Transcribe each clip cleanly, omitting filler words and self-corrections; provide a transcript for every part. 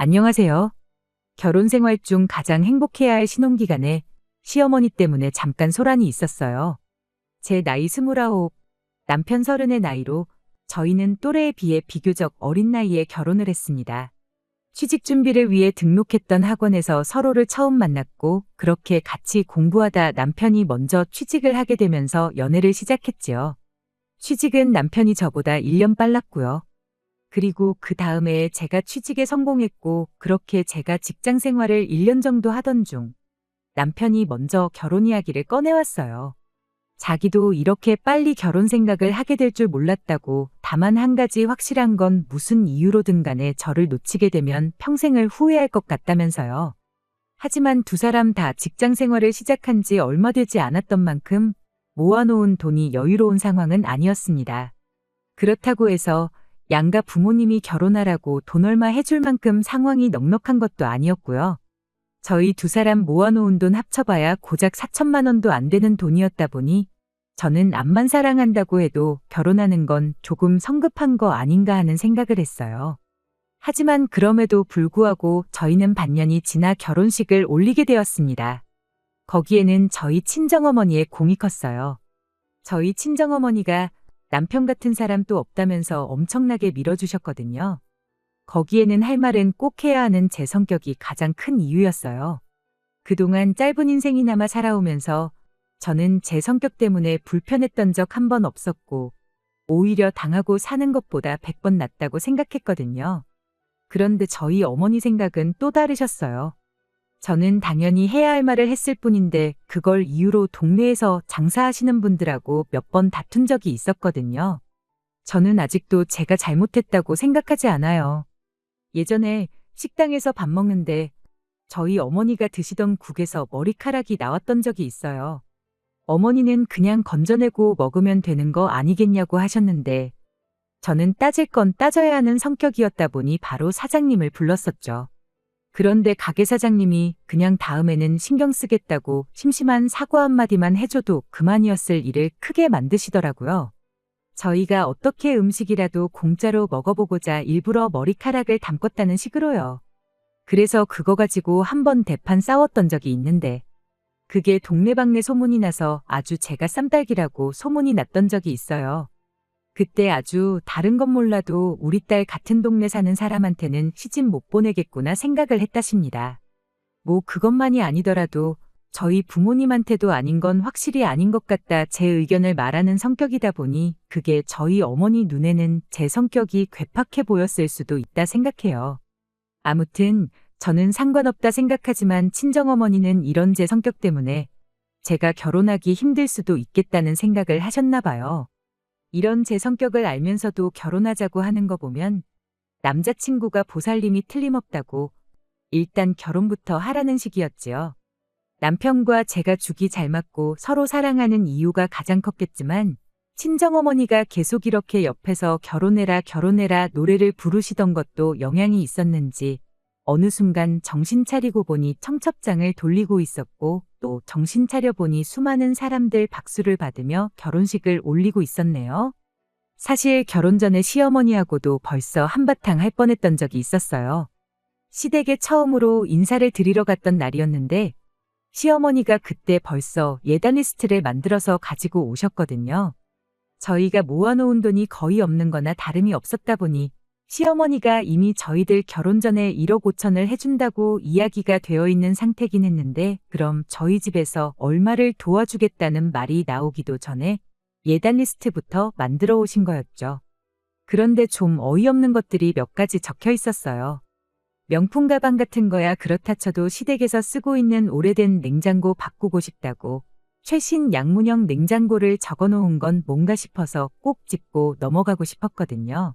안녕하세요. 결혼 생활 중 가장 행복해야 할 신혼기간에 시어머니 때문에 잠깐 소란이 있었어요. 제 나이 29, 남편 30의 나이로 저희는 또래에 비해 비교적 어린 나이에 결혼을 했습니다. 취직 준비를 위해 등록했던 학원에서 서로를 처음 만났고 그렇게 같이 공부하다 남편이 먼저 취직을 하게 되면서 연애를 시작했지요. 취직은 남편이 저보다 1년 빨랐고요. 그리고 그 다음 해에 제가 취직에 성공했고 그렇게 제가 직장 생활을 1년 정도 하던 중 남편이 먼저 결혼 이야기를 꺼내왔어요. 자기도 이렇게 빨리 결혼 생각을 하게 될 줄 몰랐다고, 다만 한 가지 확실한 건 무슨 이유로든 간에 저를 놓치게 되면 평생을 후회할 것 같다면서요. 하지만 두 사람 다 직장 생활을 시작한 지 얼마 되지 않았던 만큼 모아놓은 돈이 여유로운 상황은 아니었습니다. 그렇다고 해서 양가 부모님이 결혼하라고 돈 얼마 해줄 만큼 상황이 넉넉한 것도 아니었고요. 저희 두 사람 모아놓은 돈 합쳐봐야 고작 4천만 원도 안 되는 돈이었다 보니 저는 암만 사랑한다고 해도 결혼하는 건 조금 성급한 거 아닌가 하는 생각을 했어요. 하지만 그럼에도 불구하고 저희는 반년이 지나 결혼식을 올리게 되었습니다. 거기에는 저희 친정어머니의 공이 컸어요. 저희 친정어머니가 남편 같은 사람 또 없다면서 엄청나게 밀어주셨거든요. 거기에는 할 말은 꼭 해야 하는 제 성격이 가장 큰 이유였어요. 그동안 짧은 인생이나마 살아오면서 저는 제 성격 때문에 불편했던 적 한 번 없었고 오히려 당하고 사는 것보다 100번 낫다고 생각했거든요. 그런데 저희 어머니 생각은 또 다르셨어요. 저는 당연히 해야 할 말을 했을 뿐인데 그걸 이유로 동네에서 장사하시는 분들하고 몇 번 다툰 적이 있었거든요. 저는 아직도 제가 잘못했다고 생각하지 않아요. 예전에 식당에서 밥 먹는데 저희 어머니가 드시던 국에서 머리카락이 나왔던 적이 있어요. 어머니는 그냥 건져내고 먹으면 되는 거 아니겠냐고 하셨는데 저는 따질 건 따져야 하는 성격이었다 보니 바로 사장님을 불렀었죠. 그런데 가게 사장님이 그냥 다음에는 신경 쓰겠다고 심심한 사과 한마디만 해줘도 그만이었을 일을 크게 만드시더라고요. 저희가 어떻게 음식이라도 공짜로 먹어보고자 일부러 머리카락을 담궜다는 식으로요. 그래서 그거 가지고 한번 대판 싸웠던 적이 있는데 그게 동네방네 소문이 나서 아주 제가 쌈딸기라고 소문이 났던 적이 있어요. 그때 아주 다른 건 몰라도 우리 딸 같은 동네 사는 사람한테는 시집 못 보내겠구나 생각을 했다십니다. 뭐 그것만이 아니더라도 저희 부모님한테도 아닌 건 확실히 아닌 것 같다 제 의견을 말하는 성격이다 보니 그게 저희 어머니 눈에는 제 성격이 괴팍해 보였을 수도 있다 생각해요. 아무튼 저는 상관없다 생각하지만 친정어머니는 이런 제 성격 때문에 제가 결혼하기 힘들 수도 있겠다는 생각을 하셨나 봐요. 이런 제 성격을 알면서도 결혼하자고 하는 거 보면 남자친구가 보살림이 틀림없다고 일단 결혼부터 하라는 식이었지요. 남편과 제가 죽이 잘 맞고 서로 사랑하는 이유가 가장 컸겠지만 친정어머니가 계속 이렇게 옆에서 결혼해라 결혼해라 노래를 부르시던 것도 영향이 있었는지 어느 순간 정신 차리고 보니 청첩장을 돌리고 있었고 또 정신 차려 보니 수많은 사람들 박수를 받으며 결혼식을 올리고 있었네요. 사실 결혼 전에 시어머니하고도 벌써 한바탕 할 뻔했던 적이 있었어요. 시댁에 처음으로 인사를 드리러 갔던 날이었는데 시어머니가 그때 벌써 예단 리스트를 만들어서 가지고 오셨거든요. 저희가 모아놓은 돈이 거의 없는 거나 다름이 없었다 보니 시어머니가 이미 저희들 결혼 전에 1억 5천을 해준다고 이야기가 되어 있는 상태긴 했는데 그럼 저희 집에서 얼마를 도와주겠다는 말이 나오기도 전에 예단 리스트부터 만들어 오신 거였죠. 그런데 좀 어이없는 것들이 몇 가지 적혀 있었어요. 명품 가방 같은 거야 그렇다 쳐도 시댁에서 쓰고 있는 오래된 냉장고 바꾸고 싶다고 최신 양문형 냉장고를 적어 놓은 건 뭔가 싶어서 꼭 짚고 넘어가고 싶었거든요.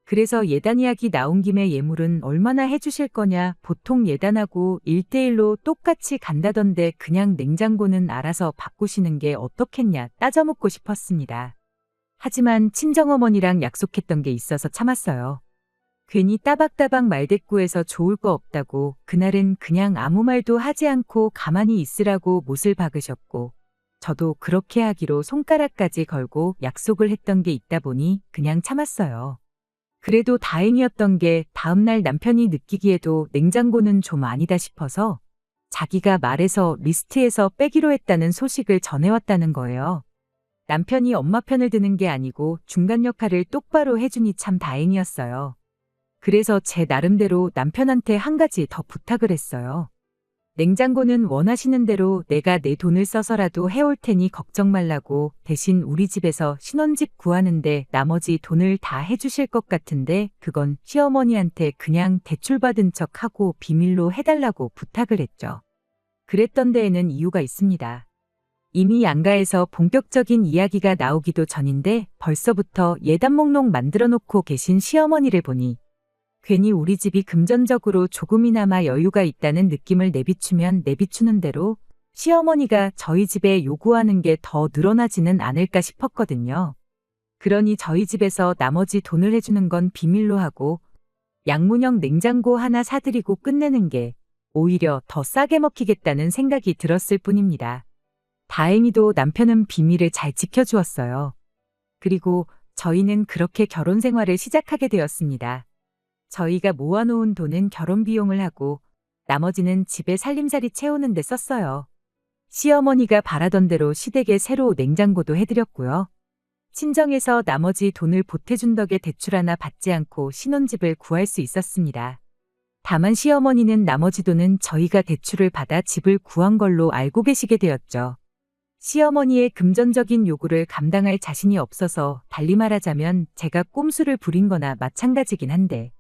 그래서 예단 이야기 나온 김에 예물은 얼마나 해주실 거냐, 보통 예단하고 1대1로 똑같이 간다던데 그냥 냉장고는 알아서 바꾸시는 게 어떻겠냐 따져 묻고 싶었습니다. 하지만 친정어머니랑 약속했던 게 있어서 참았어요. 괜히 따박따박 말대꾸해서 좋을 거 없다고 그날은 그냥 아무 말도 하지 않고 가만히 있으라고 못을 박으셨고 저도 그렇게 하기로 손가락까지 걸고 약속을 했던 게 있다 보니 그냥 참았어요. 그래도 다행이었던 게 다음날 남편이 느끼기에도 냉장고는 좀 아니다 싶어서 자기가 말해서 리스트에서 빼기로 했다는 소식을 전해왔다는 거예요. 남편이 엄마 편을 드는 게 아니고 중간 역할을 똑바로 해주니 참 다행이었어요. 그래서 제 나름대로 남편한테 한 가지 더 부탁을 했어요. 냉장고는 원하시는 대로 내가 내 돈을 써서라도 해올 테니 걱정 말라고, 대신 우리 집에서 신혼집 구하는데 나머지 돈을 다 해주실 것 같은데 그건 시어머니한테 그냥 대출받은 척하고 비밀로 해달라고 부탁을 했죠. 그랬던 데에는 이유가 있습니다. 이미 양가에서 본격적인 이야기가 나오기도 전인데 벌써부터 예단 목록 만들어 놓고 계신 시어머니를 보니 괜히 우리 집이 금전적으로 조금이나마 여유가 있다는 느낌을 내비추면 내비추는 대로 시어머니가 저희 집에 요구하는 게 더 늘어나지는 않을까 싶었거든요. 그러니 저희 집에서 나머지 돈을 해주는 건 비밀로 하고 양문형 냉장고 하나 사드리고 끝내는 게 오히려 더 싸게 먹히겠다는 생각이 들었을 뿐입니다. 다행히도 남편은 비밀을 잘 지켜주었어요. 그리고 저희는 그렇게 결혼 생활을 시작하게 되었습니다. 저희가 모아놓은 돈은 결혼 비용을 하고 나머지는 집에 살림살이 채우는 데 썼어요. 시어머니가 바라던 대로 시댁에 새로 냉장고도 해드렸고요. 친정에서 나머지 돈을 보태준 덕에 대출 하나 받지 않고 신혼집을 구할 수 있었습니다. 다만 시어머니는 나머지 돈은 저희가 대출을 받아 집을 구한 걸로 알고 계시게 되었죠. 시어머니의 금전적인 요구를 감당할 자신이 없어서 달리 말하자면 제가 꼼수를 부린 거나 마찬가지긴 한데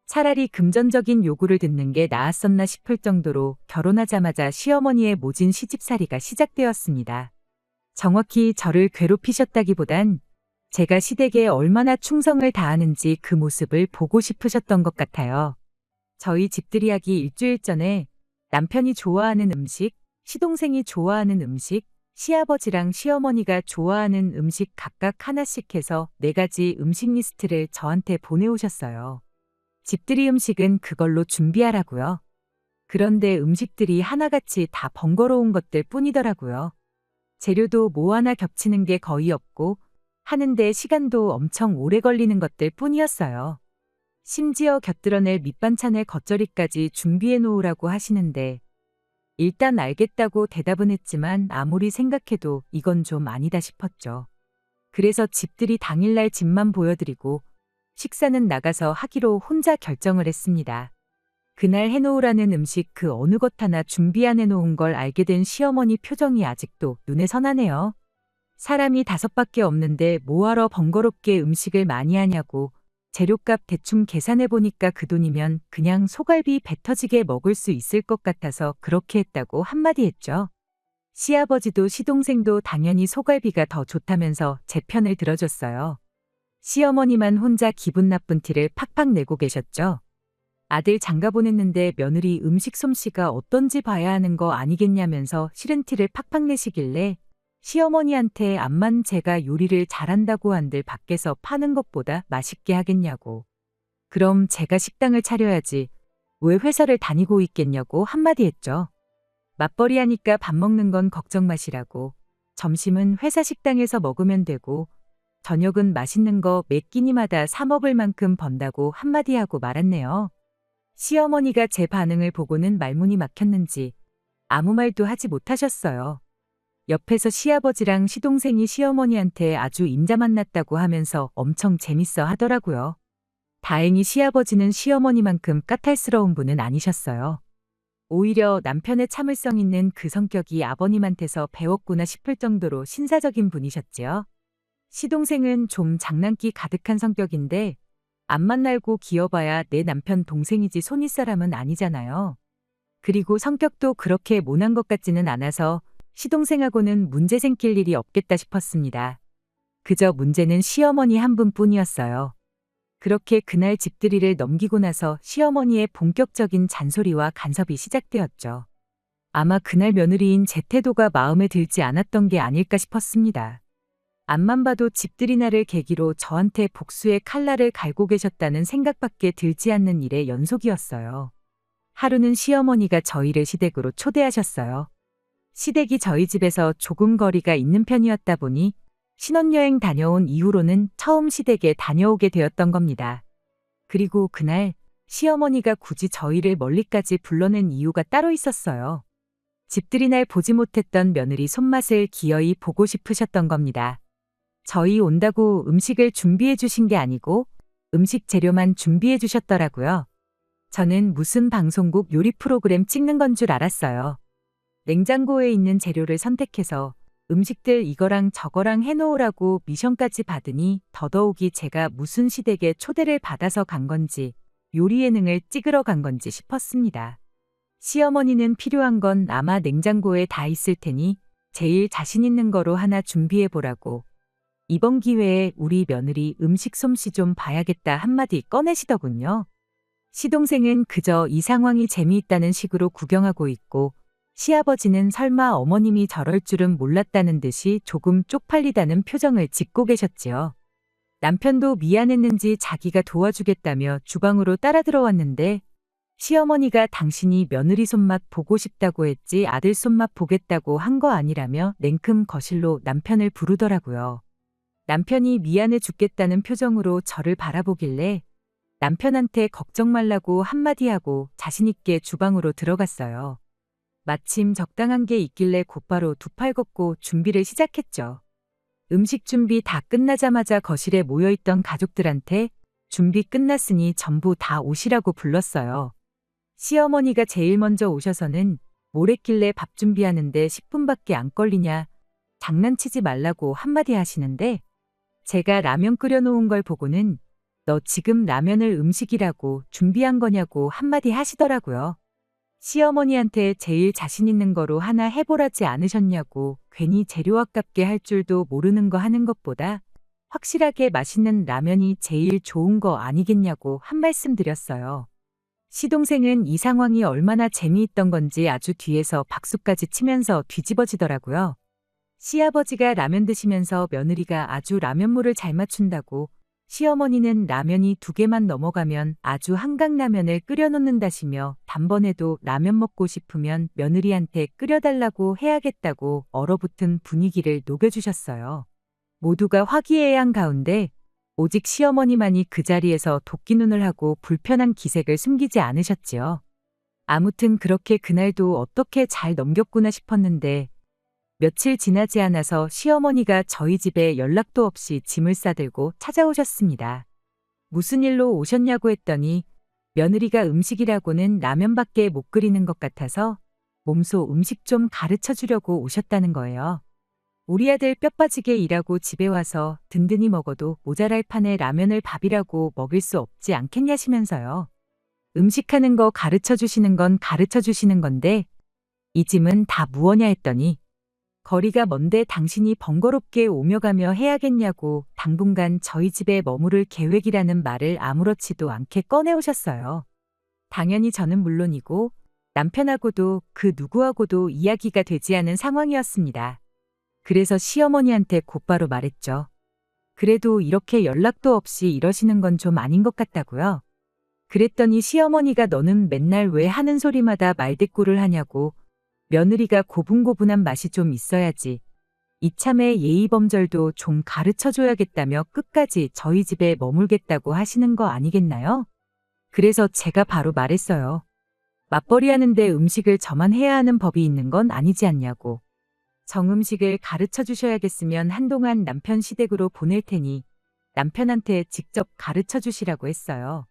차라리 금전적인 요구를 듣는 게 나았었나 싶을 정도로 결혼하자마자 시어머니의 모진 시집살이가 시작되었습니다. 정확히 저를 괴롭히셨다기보단 제가 시댁에 얼마나 충성을 다하는지 그 모습을 보고 싶으셨던 것 같아요. 저희 집들이하기 일주일 전에 남편이 좋아하는 음식, 시동생이 좋아하는 음식, 시아버지랑 시어머니가 좋아하는 음식 각각 하나씩 해서 4가지 음식 리스트를 저한테 보내오셨어요. 집들이 음식은 그걸로 준비하라고요. 그런데 음식들이 하나같이 다 번거로운 것들 뿐이더라고요. 재료도 뭐 하나 겹치는 게 거의 없고 하는데 시간도 엄청 오래 걸리는 것들 뿐이었어요. 심지어 곁들여낼 밑반찬의 겉절이까지 준비해 놓으라고 하시는데 일단 알겠다고 대답은 했지만 아무리 생각해도 이건 좀 아니다 싶었죠. 그래서 집들이 당일날 집만 보여드리고 식사는 나가서 하기로 혼자 결정을 했습니다. 그날 해놓으라는 음식 그 어느 것 하나 준비 안 해놓은 걸 알게 된 시어머니 표정이 아직도 눈에 선하네요. 사람이 5밖에 없는데 뭐하러 번거롭게 음식을 많이 하냐고, 재료값 대충 계산해보니까 그 돈이면 그냥 소갈비 배 터지게 먹을 수 있을 것 같아서 그렇게 했다고 한마디 했죠. 시아버지도 시동생도 당연히 소갈비가 더 좋다면서 제 편을 들어줬어요. 시어머니만 혼자 기분 나쁜 티를 팍팍 내고 계셨죠. 아들 장가 보냈는데 며느리 음식 솜씨가 어떤지 봐야 하는 거 아니겠냐면서 싫은 티를 팍팍 내시길래 시어머니한테 암만 제가 요리를 잘한다고 한들 밖에서 파는 것보다 맛있게 하겠냐고. 그럼 제가 식당을 차려야지 왜 회사를 다니고 있겠냐고 한마디 했죠. 맞벌이 하니까 밥 먹는 건 걱정 마시라고. 점심은 회사 식당에서 먹으면 되고 저녁은 맛있는 거 매 끼니마다 사 먹을 만큼 번다고 한마디 하고 말았네요. 시어머니가 제 반응을 보고는 말문이 막혔는지 아무 말도 하지 못하셨어요. 옆에서 시아버지랑 시동생이 시어머니한테 아주 인자 만났다고 하면서 엄청 재밌어 하더라고요. 다행히 시아버지는 시어머니만큼 까탈스러운 분은 아니셨어요. 오히려 남편의 참을성 있는 그 성격이 아버님한테서 배웠구나 싶을 정도로 신사적인 분이셨지요. 시동생은 좀 장난기 가득한 성격인데 앞만 날고 기어봐야 내 남편 동생이지 손윗사람은 아니잖아요. 그리고 성격도 그렇게 모난 것 같지는 않아서 시동생하고는 문제 생길 일이 없겠다 싶었습니다. 그저 문제는 시어머니 한 분뿐이었어요. 그렇게 그날 집들이를 넘기고 나서 시어머니의 본격적인 잔소리와 간섭이 시작되었죠. 아마 그날 며느리인 제 태도가 마음에 들지 않았던 게 아닐까 싶었습니다. 앞만 봐도 집들이 날을 계기로 저한테 복수의 칼날을 갈고 계셨다는 생각밖에 들지 않는 일의 연속이었어요. 하루는 시어머니가 저희를 시댁으로 초대하셨어요. 시댁이 저희 집에서 조금 거리가 있는 편이었다 보니 신혼여행 다녀온 이후로는 처음 시댁에 다녀오게 되었던 겁니다. 그리고 그날 시어머니가 굳이 저희를 멀리까지 불러낸 이유가 따로 있었어요. 집들이 날 보지 못했던 며느리 손맛을 기어이 보고 싶으셨던 겁니다. 저희 온다고 음식을 준비해 주신 게 아니고 음식 재료만 준비해 주셨더라고요. 저는 무슨 방송국 요리 프로그램 찍는 건 줄 알았어요. 냉장고에 있는 재료를 선택해서 음식들 이거랑 저거랑 해놓으라고 미션까지 받으니 더더욱이 제가 무슨 시댁에 초대를 받아서 간 건지 요리 예능을 찍으러 간 건지 싶었습니다. 시어머니는 필요한 건 아마 냉장고에 다 있을 테니 제일 자신 있는 거로 하나 준비해 보라고 이번 기회에 우리 며느리 음식 솜씨 좀 봐야겠다 한마디 꺼내시더군요. 시동생은 그저 이 상황이 재미있다는 식으로 구경하고 있고 시아버지는 설마 어머님이 저럴 줄은 몰랐다는 듯이 조금 쪽팔리다는 표정을 짓고 계셨지요. 남편도 미안했는지 자기가 도와주겠다며 주방으로 따라 들어왔는데 시어머니가 당신이 며느리 손맛 보고 싶다고 했지 아들 손맛 보겠다고 한 거 아니라며 냉큼 거실로 남편을 부르더라고요. 남편이 미안해 죽겠다는 표정으로 저를 바라보길래 남편한테 걱정 말라고 한마디 하고 자신있게 주방으로 들어갔어요. 마침 적당한 게 있길래 곧바로 두 팔 걷고 준비를 시작했죠. 음식 준비 다 끝나자마자 거실에 모여있던 가족들한테 준비 끝났으니 전부 다 오시라고 불렀어요. 시어머니가 제일 먼저 오셔서는 뭘 했길래 밥 준비하는데 10분밖에 안 걸리냐 장난치지 말라고 한마디 하시는데 제가 라면 끓여놓은 걸 보고는 너 지금 라면을 음식이라고 준비한 거냐고 한마디 하시더라고요. 시어머니한테 제일 자신 있는 거로 하나 해보라지 않으셨냐고 괜히 재료 아깝게 할 줄도 모르는 거 하는 것보다 확실하게 맛있는 라면이 제일 좋은 거 아니겠냐고 한 말씀 드렸어요. 시동생은 이 상황이 얼마나 재미있던 건지 아주 뒤에서 박수까지 치면서 뒤집어지더라고요. 시아버지가 라면 드시면서 며느리가 아주 라면물을 잘 맞춘다고 시어머니는 라면이 2개만 넘어가면 아주 한강라면을 끓여놓는다시며 단번에도 라면 먹고 싶으면 며느리한테 끓여달라고 해야겠다고 얼어붙은 분위기를 녹여주셨어요. 모두가 화기애애한 가운데 오직 시어머니만이 그 자리에서 도끼눈을 하고 불편한 기색을 숨기지 않으셨지요. 아무튼 그렇게 그날도 어떻게 잘 넘겼구나 싶었는데 며칠 지나지 않아서 시어머니가 저희 집에 연락도 없이 짐을 싸들고 찾아오셨습니다. 무슨 일로 오셨냐고 했더니 며느리가 음식이라고는 라면밖에 못 끓이는 것 같아서 몸소 음식 좀 가르쳐 주려고 오셨다는 거예요. 우리 아들 뼈 빠지게 일하고 집에 와서 든든히 먹어도 모자랄 판에 라면을 밥이라고 먹일 수 없지 않겠냐시면서요. 음식하는 거 가르쳐 주시는 건 가르쳐 주시는 건데 이 짐은 다 무엇냐 했더니 거리가 먼데 당신이 번거롭게 오며 가며 해야겠냐고 당분간 저희 집에 머무를 계획이라는 말을 아무렇지도 않게 꺼내오셨어요. 당연히 저는 물론이고 남편하고도 그 누구하고도 이야기가 되지 않은 상황이었습니다. 그래서 시어머니한테 곧바로 말했죠. 그래도 이렇게 연락도 없이 이러시는 건 좀 아닌 것 같다고요. 그랬더니 시어머니가 너는 맨날 왜 하는 소리마다 말대꾸를 하냐고 며느리가 고분고분한 맛이 좀 있어야지. 이참에 예의범절도 좀 가르쳐줘야겠다며 끝까지 저희 집에 머물겠다고 하시는 거 아니겠나요? 그래서 제가 바로 말했어요. 맞벌이 하는데 음식을 저만 해야 하는 법이 있는 건 아니지 않냐고. 정음식을 가르쳐 주셔야겠으면 한동안 남편 시댁으로 보낼 테니 남편한테 직접 가르쳐 주시라고 했어요.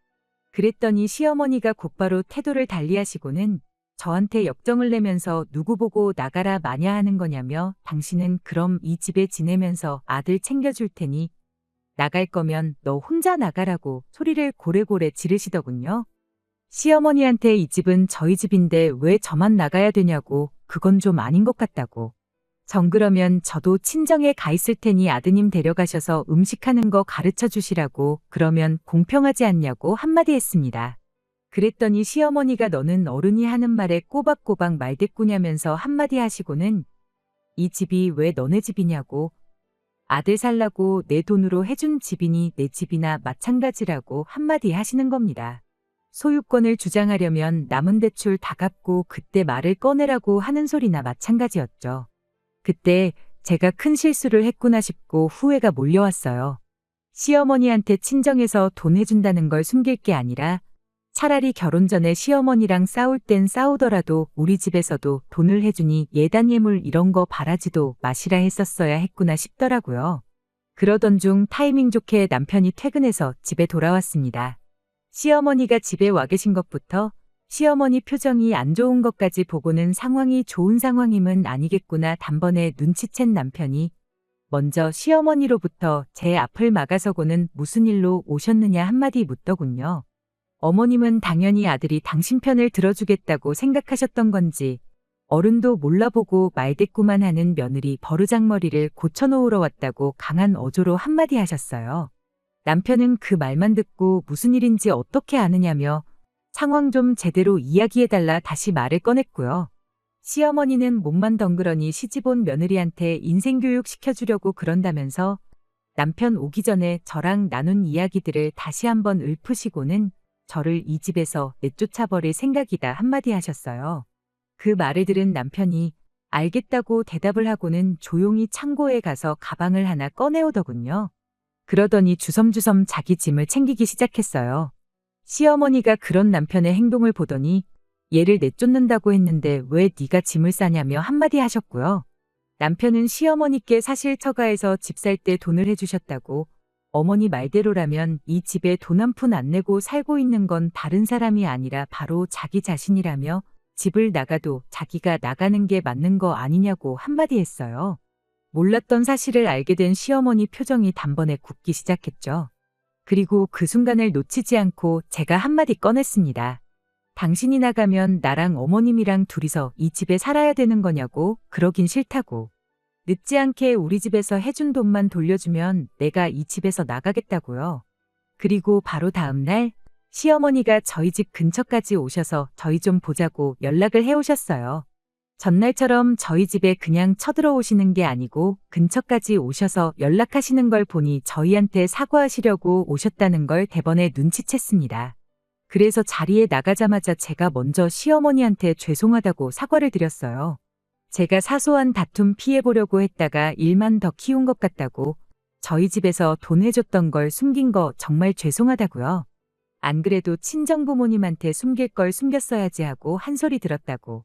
그랬더니 시어머니가 곧바로 태도를 달리하시고는 저한테 역정을 내면서 누구 보고 나가라 마냐 하는 거냐며 당신은 그럼 이 집에 지내면서 아들 챙겨줄 테니 나갈 거면 너 혼자 나가라고 소리를 고래고래 지르시더군요. 시어머니한테 이 집은 저희 집인데 왜 저만 나가야 되냐고 그건 좀 아닌 것 같다고. 정 그러면 저도 친정에 가 있을 테니 아드님 데려가셔서 음식하는 거 가르쳐 주시라고 그러면 공평하지 않냐고 한마디 했습니다. 그랬더니 시어머니가 너는 어른이 하는 말에 꼬박꼬박 말대꾸냐면서 한마디 하시고는 이 집이 왜 너네 집이냐고 아들 살라고 내 돈으로 해준 집이니 내 집이나 마찬가지라고 한마디 하시는 겁니다. 소유권을 주장하려면 남은 대출 다 갚고 그때 말을 꺼내라고 하는 소리나 마찬가지였죠. 그때 제가 큰 실수를 했구나 싶고 후회가 몰려왔어요. 시어머니한테 친정에서 돈 해준다는 걸 숨길 게 아니라 차라리 결혼 전에 시어머니랑 싸울 땐 싸우더라도 우리 집에서도 돈을 해주니 예단 예물 이런 거 바라지도 마시라 했었어야 했구나 싶더라고요. 그러던 중 타이밍 좋게 남편이 퇴근해서 집에 돌아왔습니다. 시어머니가 집에 와 계신 것부터 시어머니 표정이 안 좋은 것까지 보고는 상황이 좋은 상황임은 아니겠구나 단번에 눈치챈 남편이 먼저 시어머니로부터 제 앞을 막아서고는 무슨 일로 오셨느냐 한마디 묻더군요. 어머님은 당연히 아들이 당신 편을 들어주겠다고 생각하셨던 건지 어른도 몰라보고 말대꾸만 하는 며느리 버르장머리를 고쳐놓으러 왔다고 강한 어조로 한마디 하셨어요. 남편은 그 말만 듣고 무슨 일인지 어떻게 아느냐며 상황 좀 제대로 이야기해달라 다시 말을 꺼냈고요. 시어머니는 몸만 덩그러니 시집온 며느리한테 인생교육 시켜주려고 그런다면서 남편 오기 전에 저랑 나눈 이야기들을 다시 한번 읊으시고는 저를 이 집에서 내쫓아버릴 생각이다 한마디 하셨어요. 그 말을 들은 남편이 알겠다고 대답을 하고는 조용히 창고에 가서 가방을 하나 꺼내오더군요. 그러더니 주섬주섬 자기 짐을 챙기기 시작했어요. 시어머니가 그런 남편의 행동을 보더니 얘를 내쫓는다고 했는데 왜 네가 짐을 싸냐며 한마디 하셨고요. 남편은 시어머니께 사실 처가에서 집 살 때 돈을 해주셨다고 어머니 말대로라면 이 집에 돈 한 푼 안 내고 살고 있는 건 다른 사람이 아니라 바로 자기 자신이라며 집을 나가도 자기가 나가는 게 맞는 거 아니냐고 한마디 했어요. 몰랐던 사실을 알게 된 시어머니 표정이 단번에 굳기 시작했죠. 그리고 그 순간을 놓치지 않고 제가 한마디 꺼냈습니다. 당신이 나가면 나랑 어머님이랑 둘이서 이 집에 살아야 되는 거냐고 그러긴 싫다고. 늦지 않게 우리 집에서 해준 돈만 돌려주면 내가 이 집에서 나가겠다고요. 그리고 바로 다음 날 시어머니가 저희 집 근처까지 오셔서 저희 좀 보자고 연락을 해오셨어요. 전날처럼 저희 집에 그냥 쳐들어오시는 게 아니고 근처까지 오셔서 연락하시는 걸 보니 저희한테 사과하시려고 오셨다는 걸 대번에 눈치챘습니다. 그래서 자리에 나가자마자 제가 먼저 시어머니한테 죄송하다고 사과를 드렸어요. 제가 사소한 다툼 피해보려고 했다가 일만 더 키운 것 같다고 저희 집에서 돈 해줬던 걸 숨긴 거 정말 죄송하다고요. 안 그래도 친정부모님한테 숨길 걸 숨겼어야지 하고 한 소리 들었다고.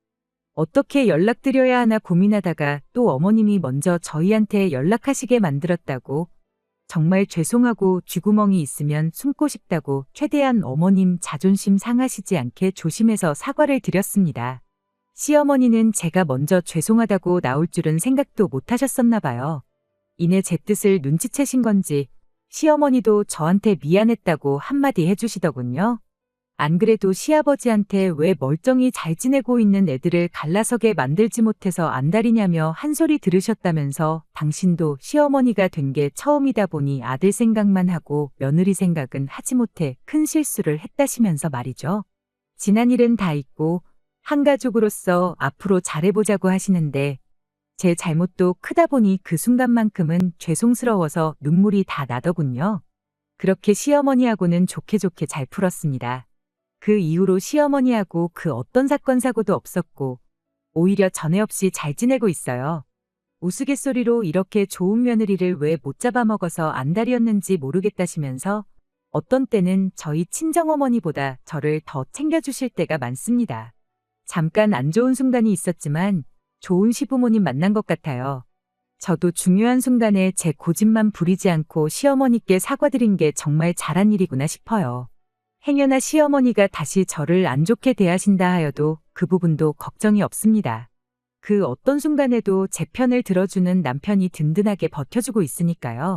어떻게 연락드려야 하나 고민하다가 또 어머님이 먼저 저희한테 연락하시게 만들었다고. 정말 죄송하고 쥐구멍이 있으면 숨고 싶다고 최대한 어머님 자존심 상하시지 않게 조심해서 사과를 드렸습니다. 시어머니는 제가 먼저 죄송하다고 나올 줄은 생각도 못 하셨었나 봐요. 이내 제 뜻을 눈치채신 건지 시어머니도 저한테 미안했다고 한마디 해주시더군요. 안 그래도 시아버지한테 왜 멀쩡히 잘 지내고 있는 애들을 갈라서게 만들지 못해서 안달이냐며 한 소리 들으셨다면서 당신도 시어머니가 된 게 처음이다 보니 아들 생각만 하고 며느리 생각은 하지 못해 큰 실수를 했다시면서 말이죠. 지난 일은 다 잊고 한 가족으로서 앞으로 잘해보자고 하시는데 제 잘못도 크다 보니 그 순간만큼은 죄송스러워서 눈물이 다 나더군요. 그렇게 시어머니하고는 좋게 잘 풀었습니다. 그 이후로 시어머니하고 그 어떤 사건 사고도 없었고 오히려 전에 없이 잘 지내고 있어요. 우스갯소리로 이렇게 좋은 며느리를 왜 못 잡아먹어서 안달이었는지 모르겠다시면서 어떤 때는 저희 친정어머니보다 저를 더 챙겨주실 때가 많습니다. 잠깐 안 좋은 순간이 있었지만 좋은 시부모님 만난 것 같아요. 저도 중요한 순간에 제 고집만 부리지 않고 시어머니께 사과드린 게 정말 잘한 일이구나 싶어요. 행여나 시어머니가 다시 저를 안 좋게 대하신다 하여도 그 부분도 걱정이 없습니다. 그 어떤 순간에도 제 편을 들어주는 남편이 든든하게 버텨주고 있으니까요.